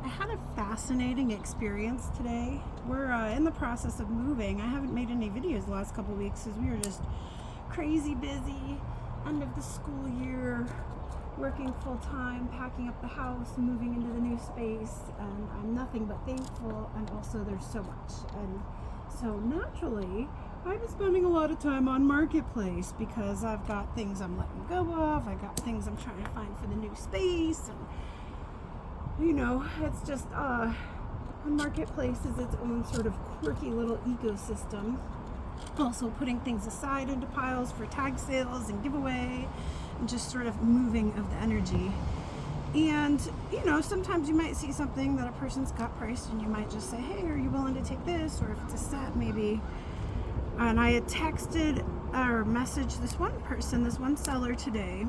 I had a fascinating experience today. We're in the process of moving. I haven't made any videos the last couple of weeks because we were just crazy busy. End of the school year, working full time, packing up the house, moving into the new space, and I'm nothing but thankful. And also, there's so much, and so naturally, I've been spending a lot of time on Marketplace because I've got things I'm letting go of. I got things I'm trying to find for the new space, and it's just a Marketplace is its own sort of quirky little ecosystem. Also putting things aside into piles for tag sales and giveaway, and just sort of moving of the energy. And sometimes you might see something that a person's got priced, and you might just say, hey, are you willing to take this? Or if it's a set, maybe. And I had texted or messaged this one seller today,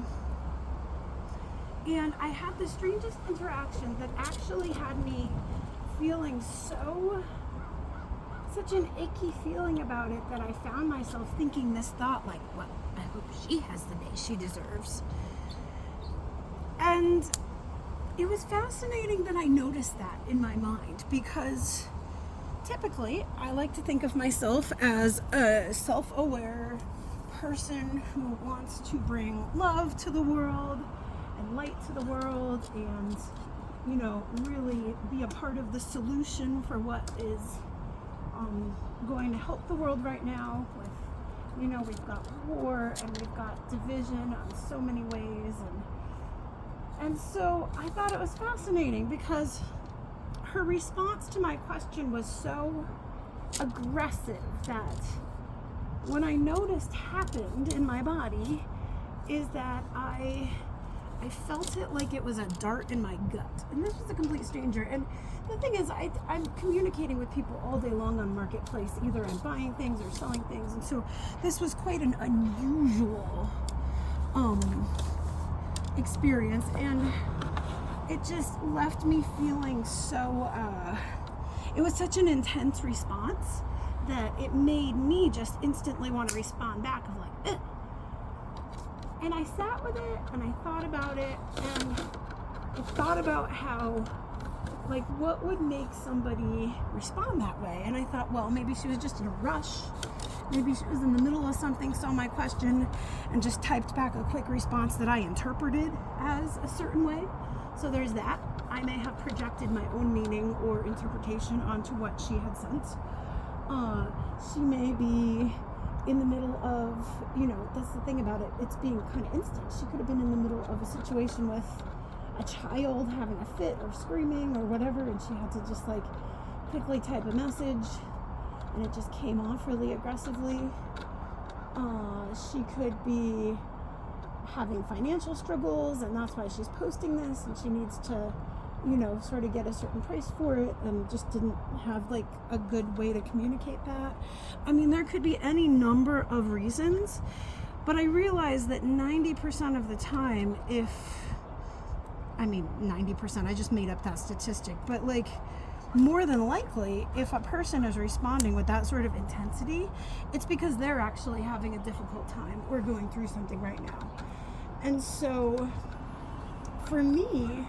and I had the strangest interaction that actually had me feeling such an icky feeling about it that I found myself thinking this thought like, well, I hope she has the day she deserves. And it was fascinating that I noticed that in my mind, because typically I like to think of myself as a self-aware person who wants to bring love to the world and light to the world, and really be a part of the solution for what is going to help the world right now. With we've got war and we've got division on so many ways, and so I thought it was fascinating because her response to my question was so aggressive that when I noticed happened in my body is that I felt it like it was a dart in my gut. And this was a complete stranger. And the thing is, I'm communicating with people all day long on Marketplace. Either I'm buying things or selling things. And so this was quite an unusual experience. And it just left me feeling so, it was such an intense response that it made me just instantly want to respond back of like, eh. And I sat with it and I thought about it, and I thought about how, like, what would make somebody respond that way. And I thought, well, maybe she was just in a rush. Maybe she was in the middle of something, saw my question, and just typed back a quick response that I interpreted as a certain way. So there's that. I may have projected my own meaning or interpretation onto what she had sent. She may be in the middle of, that's the thing about it, it's being kind of instant. She could have been in the middle of a situation with a child having a fit or screaming or whatever, and she had to just like quickly type a message, and it just came off really aggressively. She could be having financial struggles, and that's why she's posting this, and she needs to sort of get a certain price for it, and just didn't have like a good way to communicate that. I mean, there could be any number of reasons, but I realized that 90% of the time, 90%, I just made up that statistic, but like more than likely, if a person is responding with that sort of intensity, it's because they're actually having a difficult time or going through something right now. And so for me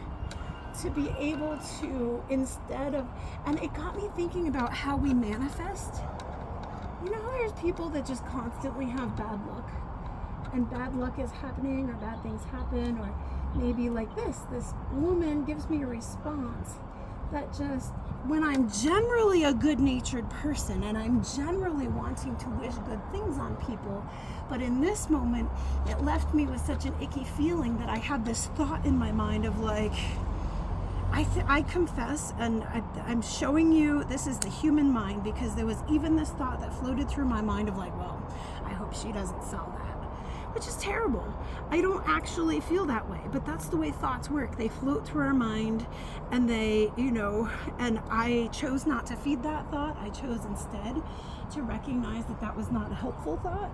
to be able to, instead of, and it got me thinking about how we manifest. How there's people that just constantly have bad luck, and bad luck is happening, or bad things happen, or maybe like this woman gives me a response that just, when I'm generally a good-natured person and I'm generally wanting to wish good things on people, but in this moment it left me with such an icky feeling that I had this thought in my mind of like, I confess, and I'm showing you, this is the human mind, because there was even this thought that floated through my mind of like, well, I hope she doesn't sell that, which is terrible. I don't actually feel that way, but that's the way thoughts work. They float through our mind, and they, and I chose not to feed that thought. I chose instead to recognize that that was not a helpful thought,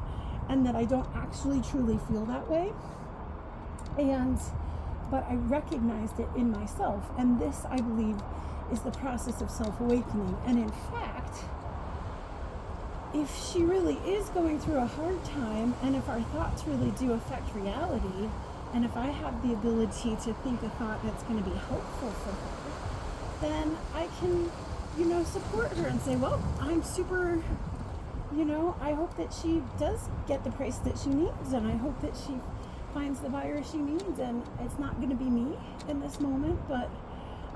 and that I don't actually truly feel that way. But I recognized it in myself, and this, I believe, is the process of self-awakening. And in fact, if she really is going through a hard time, and if our thoughts really do affect reality, and if I have the ability to think a thought that's going to be helpful for her, then I can, support her and say, well, I'm super, I hope that she does get the price that she needs, and I hope that she finds the buyer she needs, and it's not going to be me in this moment, but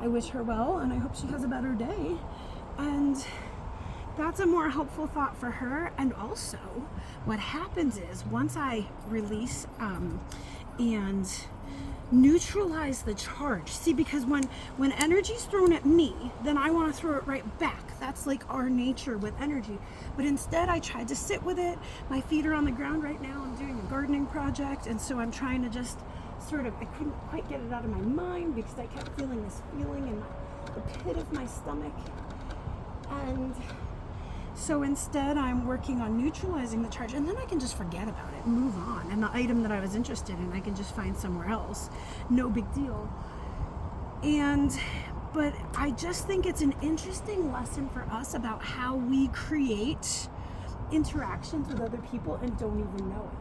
I wish her well, and I hope she has a better day. And that's a more helpful thought for her. And also, what happens is once I release and neutralize the charge. See, because when energy's thrown at me, then I want to throw it right back. That's like our nature with energy. But instead, I tried to sit with it. My feet are on the ground right now. I'm doing a gardening project, and so I'm trying to just I couldn't quite get it out of my mind because I kept feeling this feeling in the pit of my stomach. And so instead, I'm working on neutralizing the charge, and then I can just forget about it, move on. And the item that I was interested in, I can just find somewhere else. No big deal. But I just think it's an interesting lesson for us about how we create interactions with other people and don't even know it.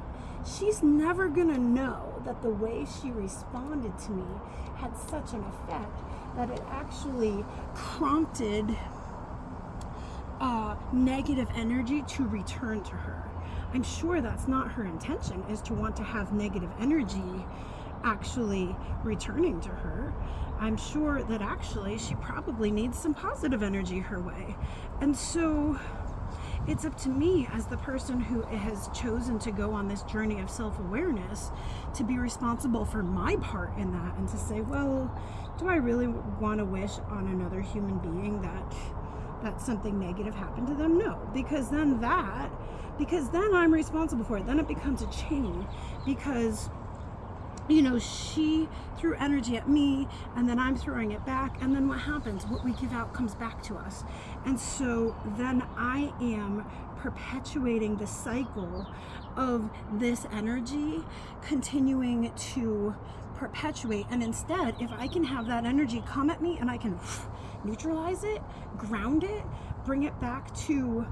She's never gonna know that the way she responded to me had such an effect that it actually prompted negative energy to return to her. I'm sure that's not her intention, is to want to have negative energy actually returning to her. I'm sure that actually she probably needs some positive energy her way. And so it's up to me as the person who has chosen to go on this journey of self-awareness to be responsible for my part in that, and to say, well, do I really want to wish on another human being that something negative happened to them? No, because then I'm responsible for it. Then it becomes a chain, because she threw energy at me, and then I'm throwing it back, and then what happens? What we give out comes back to us. And so then I am perpetuating the cycle of this energy continuing to perpetuate. And instead, if I can have that energy come at me and I can neutralize it, ground it, bring it back to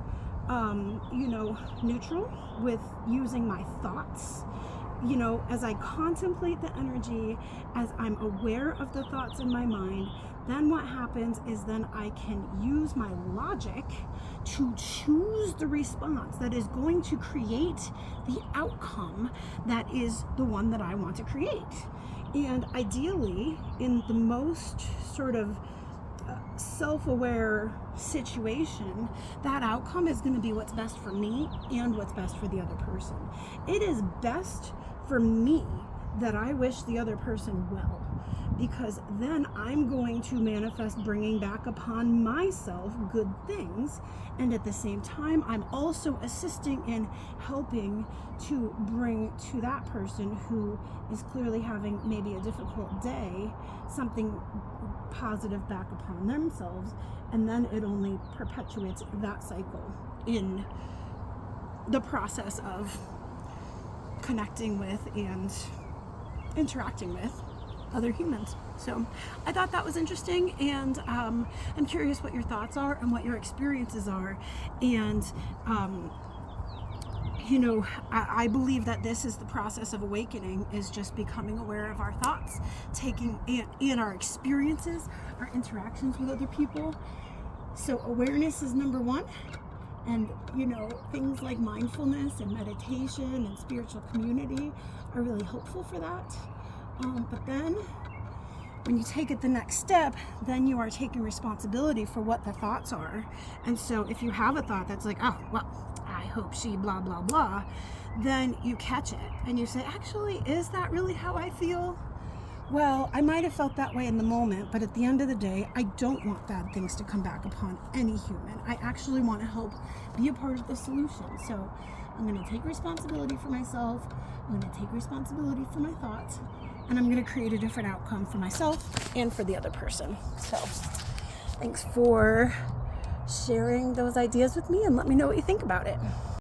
neutral with using my thoughts, as I contemplate the energy, as I'm aware of the thoughts in my mind, then what happens is then I can use my logic to choose the response that is going to create the outcome that is the one that I want to create. And ideally, in the most sort of self-aware situation, that outcome is going to be what's best for me and what's best for the other person. It is best for me that I wish the other person well, because then I'm going to manifest bringing back upon myself good things, and at the same time I'm also assisting in helping to bring to that person who is clearly having maybe a difficult day something positive back upon themselves, and then it only perpetuates that cycle in the process of connecting with and interacting with other humans. So I thought that was interesting, and I'm curious what your thoughts are and what your experiences are. And I believe that this is the process of awakening, is just becoming aware of our thoughts, taking in our experiences, our interactions with other people. So awareness is number one. And, things like mindfulness and meditation and spiritual community are really helpful for that. But then when you take it the next step, then you are taking responsibility for what the thoughts are. And so if you have a thought that's like, oh, well, I hope she blah, blah, blah, then you catch it and you say, actually, is that really how I feel? Well, I might have felt that way in the moment, but at the end of the day, I don't want bad things to come back upon any human. I actually want to help be a part of the solution. So I'm going to take responsibility for myself. I'm going to take responsibility for my thoughts, and I'm going to create a different outcome for myself and for the other person. So thanks for sharing those ideas with me, and let me know what you think about it.